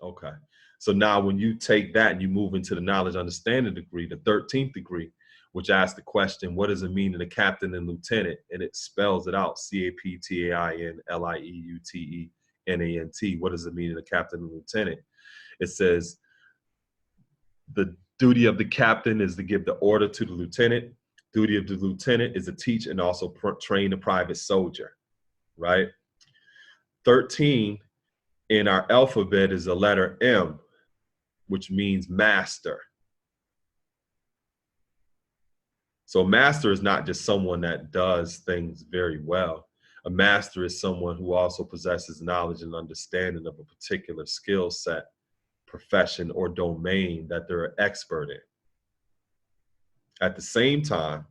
Okay. So now when you take that and you move into the knowledge understanding degree, the 13th degree, which asks the question, what does it mean in a captain and lieutenant? And it spells it out, C.A.P.T.A.I.N, L.I.E.U.T.E.N.A.N.T. What does it mean in a captain and lieutenant? It says the duty of the captain is to give the order to the lieutenant. Duty of the lieutenant is to teach and also train the private soldier, right? 13 in our alphabet is the letter M, which means master. So a master is not just someone that does things very well. A master is someone who also possesses knowledge and understanding of a particular skill set, profession, or domain that they're an expert in. At the same time,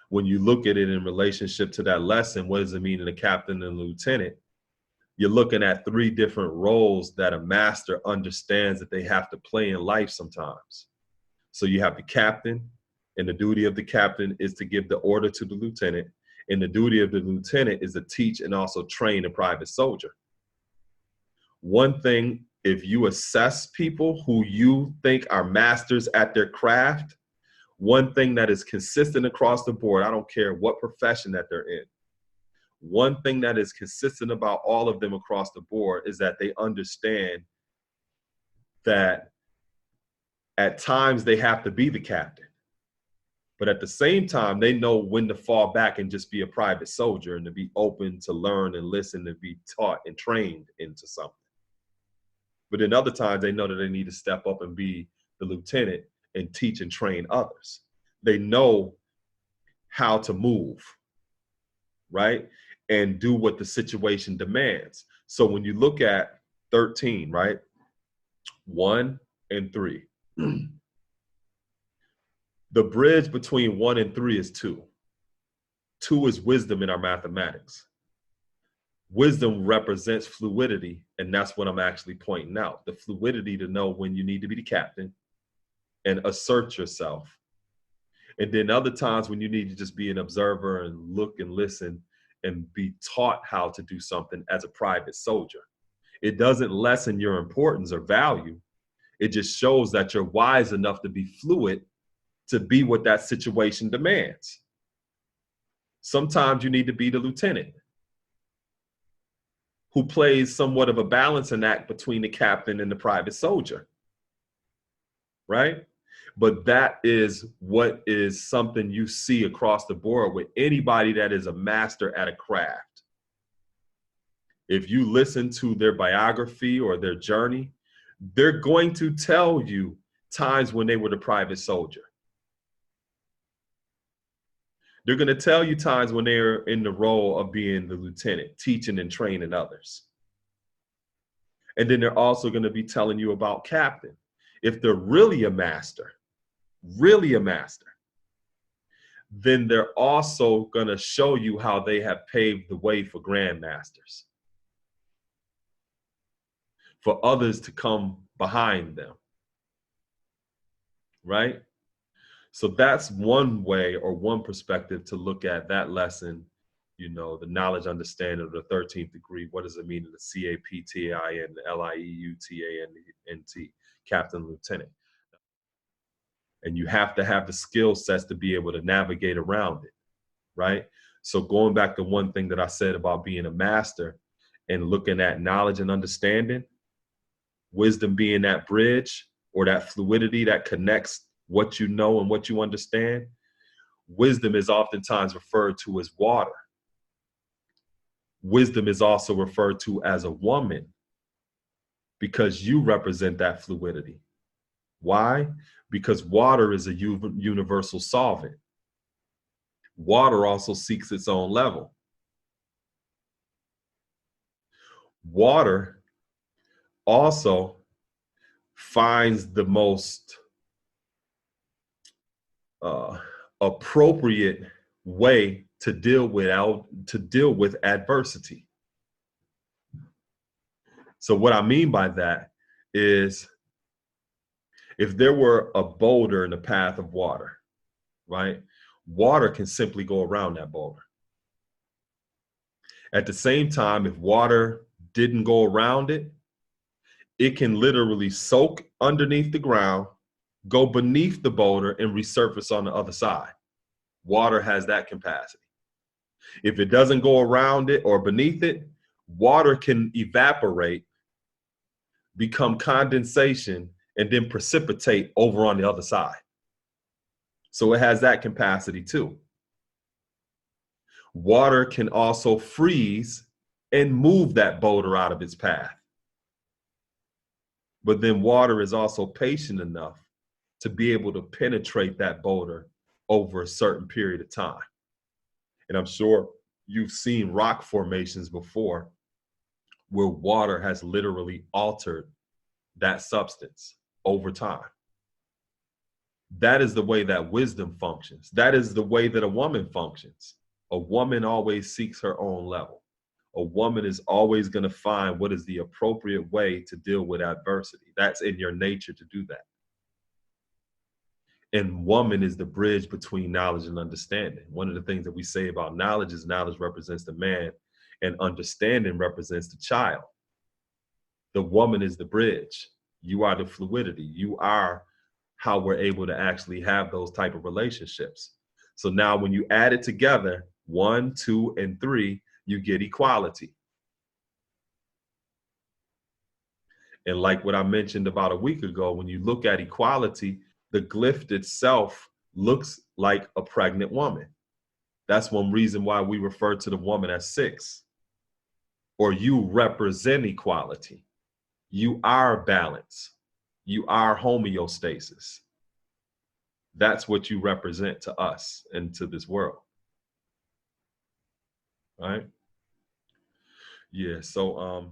when you look at it in relationship to that lesson, what does it mean in a captain and lieutenant? You're looking at 3 different roles that a master understands that they have to play in life sometimes. So you have the captain, and the duty of the captain is to give the order to the lieutenant. And the duty of the lieutenant is to teach and also train a private soldier. One thing, if you assess people who you think are masters at their craft, one thing that is consistent across the board, I don't care what profession that they're in, one thing that is consistent about all of them across the board is that they understand that at times they have to be the captain. But at the same time, they know when to fall back and just be a private soldier and to be open to learn and listen and be taught and trained into something. But in other times, they know that they need to step up and be the lieutenant and teach and train others. They know how to move, right? And do what the situation demands. So when you look at 13, right? 1 and 3. The bridge between 1 and 3 is 2. 2 is wisdom in our mathematics. Wisdom represents fluidity, and that's what I'm actually pointing out. The fluidity to know when you need to be the captain and assert yourself. And then other times when you need to just be an observer and look and listen and be taught how to do something as a private soldier. It doesn't lessen your importance or value. It just shows that you're wise enough to be fluid to be what that situation demands. Sometimes you need to be the lieutenant who plays somewhat of a balancing act between the captain and the private soldier, right? But that is what is something you see across the board with anybody that is a master at a craft. If you listen to their biography or their journey, they're going to tell you times when they were the private soldier. They're going to tell you times when they're in the role of being the lieutenant, teaching and training others. And then they're also going to be telling you about captain. If they're really a master, then they're also going to show you how they have paved the way for grandmasters, for others to come behind them, right? So that's one way or one perspective to look at that lesson, you know, the knowledge understanding of the 13th degree. What does it mean in the C.A.P.T.A.I.N, L.I.E.U.T.E.N.A.N.T, captain, lieutenant? And you have to have the skill sets to be able to navigate around it, right? So going back to one thing that I said about being a master and looking at knowledge and understanding, wisdom being that bridge or that fluidity that connects what you know and what you understand. Wisdom is oftentimes referred to as water. Wisdom is also referred to as a woman because you represent that fluidity. Why? Because water is a universal solvent. Water also seeks its own level. Water also finds the most appropriate way to deal with adversity. So what I mean by that is if there were a boulder in the path of water, right? Water can simply go around that boulder. At the same time, if water didn't go around it, it can literally soak underneath the ground, go beneath the boulder, and resurface on the other side. Water has that capacity. If it doesn't go around it or beneath it, water can evaporate, become condensation, and then precipitate over on the other side. So it has that capacity too. Water can also freeze and move that boulder out of its path. But then water is also patient enough to be able to penetrate that boulder over a certain period of time. And I'm sure you've seen rock formations before where water has literally altered that substance over time. That is the way that wisdom functions. That is the way that a woman functions. A woman always seeks her own level. A woman is always going to find what is the appropriate way to deal with adversity. That's in your nature to do that. And woman is the bridge between knowledge and understanding. One of the things that we say about knowledge is knowledge represents the man and understanding represents the child. The woman is the bridge. You are the fluidity. You are how we're able to actually have those type of relationships. So now when you add it together, 1, 2, and 3, you get equality. And like what I mentioned about a week ago, when you look at equality, the glyph itself looks like a pregnant woman. That's one reason why we refer to the woman as 6. Or you represent equality. You are balance. You are homeostasis. That's what you represent to us and to this world. Right? Yeah. So